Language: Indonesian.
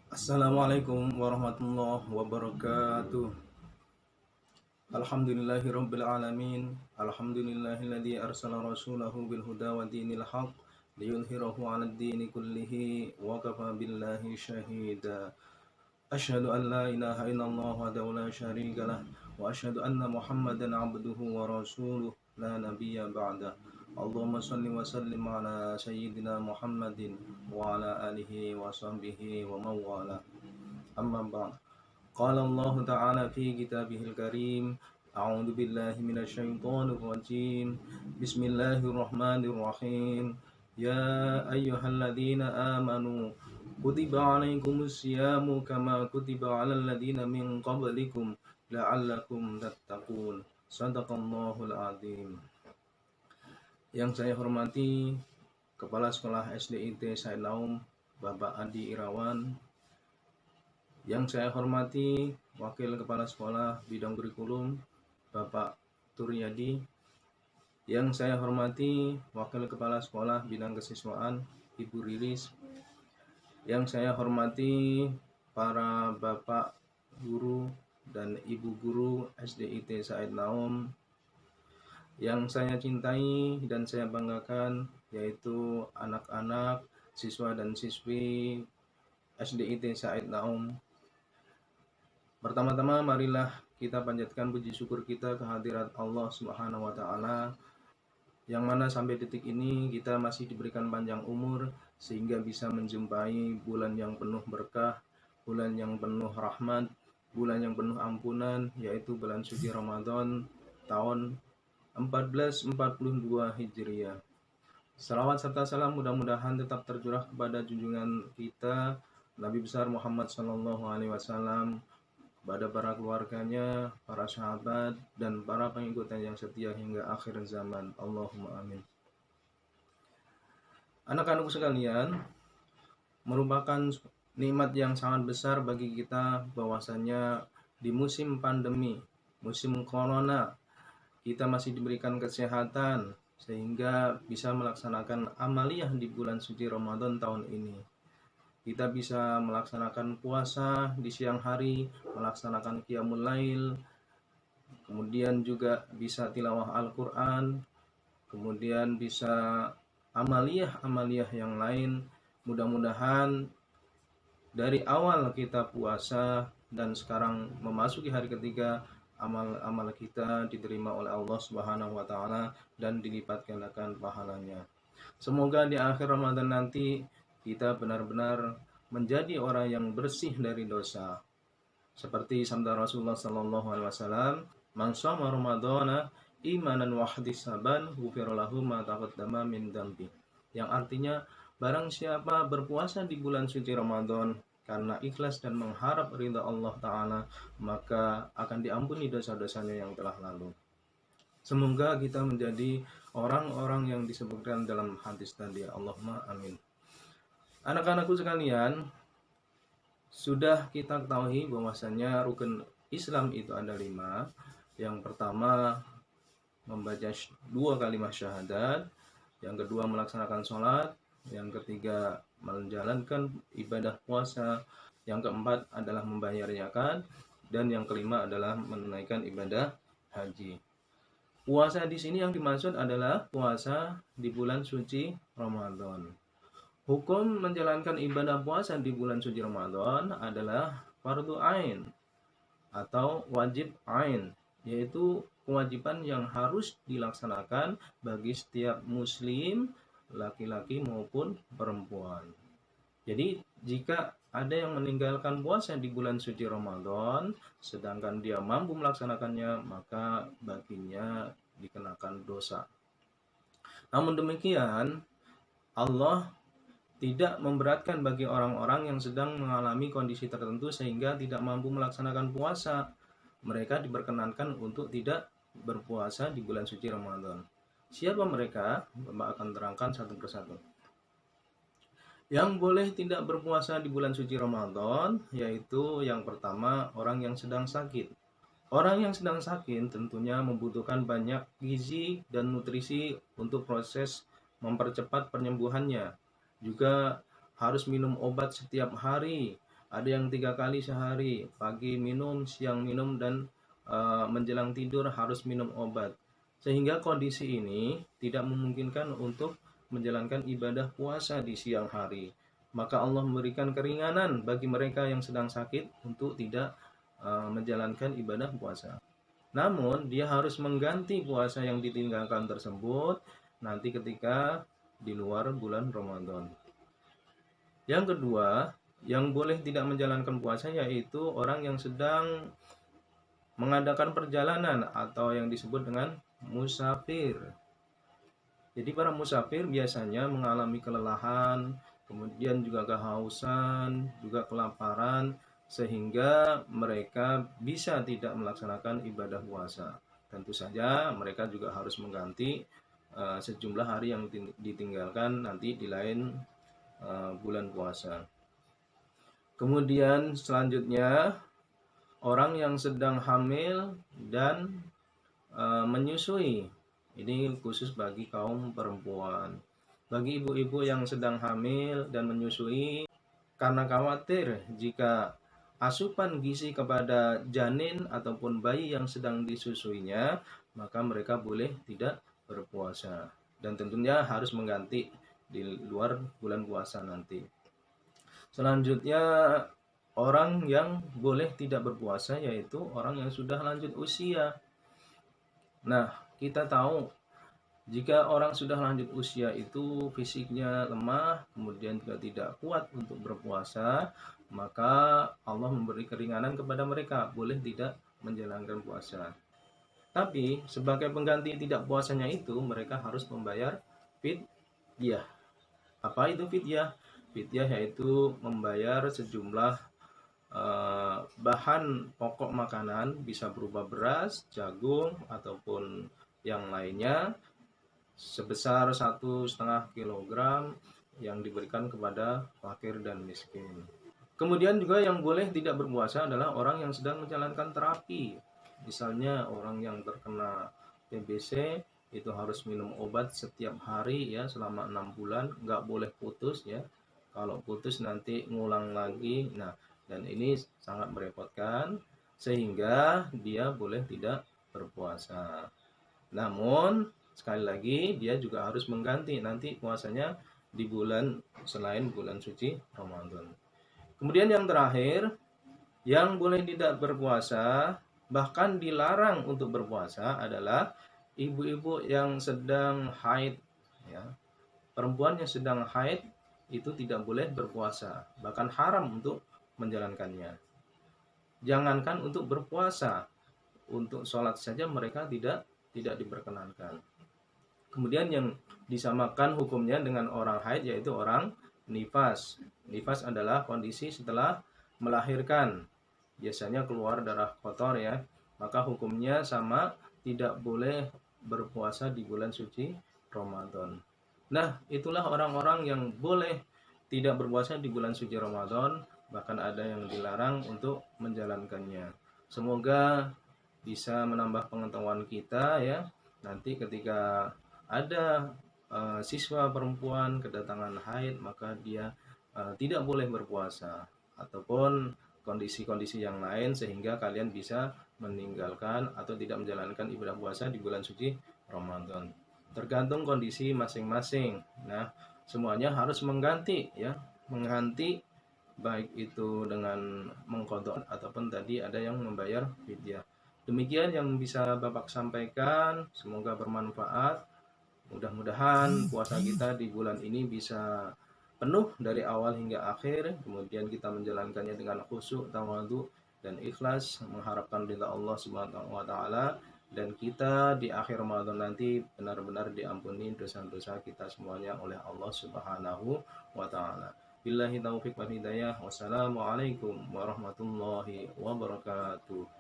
Assalamualaikum warahmatullahi wabarakatuh. Alhamdulillahirabbil alamin. Alhamdulillahilladzi arsala rasulahu bil huda wa dinil haq liyudhhirahu 'alad dini kullihi wa kafa billahi syahida. Asyhadu an la ilaha illallah wahdahu la syarika lah wa asyhadu anna Muhammadan 'abduhu wa rasuluh la nabiyya ba'da. Allahumma shalli wa sallim ala sayyidina Muhammadin wa ala alihi wa sahbihi wa mawala. Amma ba'd. Qala Allah Ta'ala fi kitabihil karim. A'udzu billahi minasyaitonir rajim. Bismillahirrahmanirrahim. Ya ayyuhalladzina amanu kutiba 'alaikumus syiyamu kama kutiba 'alal ladzina min qablikum la'allakum tattaqun. Shadaqallahul azim. Yang saya hormati Kepala Sekolah SDIT Said Naum, Bapak Adi Irawan. Yang saya hormati Wakil Kepala Sekolah Bidang Kurikulum, Bapak Turyadi. Yang saya hormati Wakil Kepala Sekolah Bidang Kesiswaan, Ibu Riris. Yang saya hormati para Bapak Guru dan Ibu Guru SDIT Said Naum. Yang saya cintai dan saya banggakan yaitu anak-anak, siswa dan siswi SDIT Said Naum. Pertama-tama marilah kita panjatkan puji syukur kita kehadirat Allah Subhanahu wa Ta'ala, yang mana sampai detik ini kita masih diberikan panjang umur sehingga bisa menjumpai bulan yang penuh berkah, bulan yang penuh rahmat, bulan yang penuh ampunan, yaitu bulan suci Ramadan tahun 1442 Hijriah. Salawat serta salam mudah-mudahan tetap tercurah kepada junjungan kita Nabi besar Muhammad SAW, kepada para keluarganya, para sahabat, dan para pengikutnya yang setia hingga akhir zaman. Allahumma amin. Anak-anakku sekalian, merupakan nikmat yang sangat besar bagi kita bahwasannya di musim pandemi, musim corona, kita masih diberikan kesehatan sehingga bisa melaksanakan amaliyah di bulan suci Ramadan tahun ini. Kita bisa melaksanakan puasa di siang hari, melaksanakan qiyamul lail, kemudian juga bisa tilawah Al-Quran, kemudian bisa amaliyah-amaliyah yang lain. Mudah-mudahan dari awal kita puasa dan sekarang memasuki hari ketiga, amal-amal kita diterima oleh Allah Subhanahu wa Ta'ala dan dilipat gandakan pahalanya. Semoga di akhir Ramadan nanti kita benar-benar menjadi orang yang bersih dari dosa. Seperti sabda Rasulullah SAW, "Man shoma Ramadhana imanan wa ihtisaban ghufira lahu ma taqaddama min dzambi." Yang artinya, barang siapa berpuasa di bulan suci Ramadan karena ikhlas dan mengharap ridha Allah Ta'ala, maka akan diampuni dosa-dosanya yang telah lalu. Semoga kita menjadi orang-orang yang disebutkan dalam hadis tadi. Allahumma amin. Anak-anakku sekalian, sudah kita ketahui bahwasannya rukun Islam itu ada 5. Yang pertama, membaca 2 kalimat syahadat. Yang kedua, melaksanakan sholat. Yang ketiga, menjalankan ibadah puasa. Yang keempat adalah membayar zakat. Dan yang kelima adalah menunaikan ibadah haji. Puasa di sini yang dimaksud adalah puasa di bulan suci Ramadan. Hukum menjalankan ibadah puasa di bulan suci Ramadan adalah fardu ain atau wajib ain, yaitu kewajiban yang harus dilaksanakan bagi setiap muslim, laki-laki maupun perempuan. Jadi jika ada yang meninggalkan puasa di bulan suci Ramadan sedangkan dia mampu melaksanakannya, maka baginya dikenakan dosa. Namun demikian, Allah tidak memberatkan bagi orang-orang yang sedang mengalami kondisi tertentu sehingga tidak mampu melaksanakan puasa. Mereka diperkenankan untuk tidak berpuasa di bulan suci Ramadan. Siapa mereka? Bapak akan terangkan satu persatu. Yang boleh tidak berpuasa di bulan suci Ramadan yaitu yang pertama, orang yang sedang sakit. Orang yang sedang sakit tentunya membutuhkan banyak gizi dan nutrisi untuk proses mempercepat penyembuhannya. Juga harus minum obat setiap hari, ada yang 3 kali sehari, pagi minum, siang minum, dan menjelang tidur harus minum obat. Sehingga kondisi ini tidak memungkinkan untuk menjalankan ibadah puasa di siang hari. Maka Allah memberikan keringanan bagi mereka yang sedang sakit untuk tidak menjalankan ibadah puasa. Namun dia harus mengganti puasa yang ditinggalkan tersebut nanti ketika di luar bulan Ramadan. Yang kedua, yang boleh tidak menjalankan puasa yaitu orang yang sedang mengadakan perjalanan atau yang disebut dengan musafir. Jadi para musafir biasanya mengalami kelelahan, kemudian juga kehausan, juga kelaparan, sehingga mereka bisa tidak melaksanakan ibadah puasa. Tentu saja mereka juga harus mengganti sejumlah hari yang ditinggalkan nanti di lain bulan puasa. Kemudian selanjutnya orang yang sedang hamil dan menyusui. Ini khusus bagi kaum perempuan. Bagi ibu-ibu yang sedang hamil dan menyusui, karena khawatir jika asupan gizi kepada janin ataupun bayi yang sedang disusuinya, maka mereka boleh tidak berpuasa. Dan tentunya harus mengganti di luar bulan puasa nanti. Selanjutnya, orang yang boleh tidak berpuasa yaitu orang yang sudah lanjut usia. Nah, kita tahu jika orang sudah lanjut usia itu fisiknya lemah, kemudian juga tidak kuat untuk berpuasa, maka Allah memberi keringanan kepada mereka, boleh tidak menjalankan puasa. Tapi sebagai pengganti tidak puasanya itu, mereka harus membayar fidyah. Apa itu fidyah? Fidyah yaitu membayar sejumlah bahan pokok makanan, bisa berupa beras, jagung, ataupun yang lainnya, sebesar 1,5 kilogram yang diberikan kepada fakir dan miskin. Kemudian juga yang boleh tidak berpuasa adalah orang yang sedang menjalankan terapi. Misalnya orang yang terkena TBC itu harus minum obat setiap hari ya selama 6 bulan, nggak boleh putus ya. Kalau putus nanti ngulang lagi. Nah, dan ini sangat merepotkan sehingga dia boleh tidak berpuasa. Namun sekali lagi dia juga harus mengganti nanti puasanya di bulan selain bulan suci Ramadan. Kemudian yang terakhir, yang boleh tidak berpuasa bahkan dilarang untuk berpuasa adalah ibu-ibu yang sedang haid ya. Perempuan yang sedang haid itu tidak boleh berpuasa, bahkan haram untuk menjalankannya. Jangankan untuk berpuasa, untuk sholat saja mereka tidak diperkenankan. Kemudian yang disamakan hukumnya dengan orang haid yaitu orang nifas. Nifas adalah kondisi setelah melahirkan, biasanya keluar darah kotor ya, maka hukumnya sama, tidak boleh berpuasa di bulan suci Ramadan. Nah, itulah orang-orang yang boleh tidak berpuasa di bulan suci Ramadan, bahkan ada yang dilarang untuk menjalankannya. Semoga bisa menambah pengetahuan kita ya, nanti ketika ada siswa perempuan kedatangan haid, maka dia tidak boleh berpuasa ataupun kondisi-kondisi yang lain sehingga kalian bisa meninggalkan atau tidak menjalankan ibadah puasa di bulan suci Ramadan. Tergantung kondisi masing-masing. Nah, semuanya harus mengganti ya, mengganti baik itu dengan mengqadha ataupun tadi ada yang membayar fidyah. Demikian yang bisa Bapak sampaikan, semoga bermanfaat. Mudah-mudahan puasa kita di bulan ini bisa penuh dari awal hingga akhir, kemudian kita menjalankannya dengan khusyuk, tawadhu, dan ikhlas, mengharapkan ridha Allah Subhanahu wa taala, dan kita di akhir Ramadan nanti benar-benar diampuni dosa-dosa kita semuanya oleh Allah Subhanahu wa taala. Billahi taufiq wal hidayah. Wassalamualaikum warahmatullahi wabarakatuh.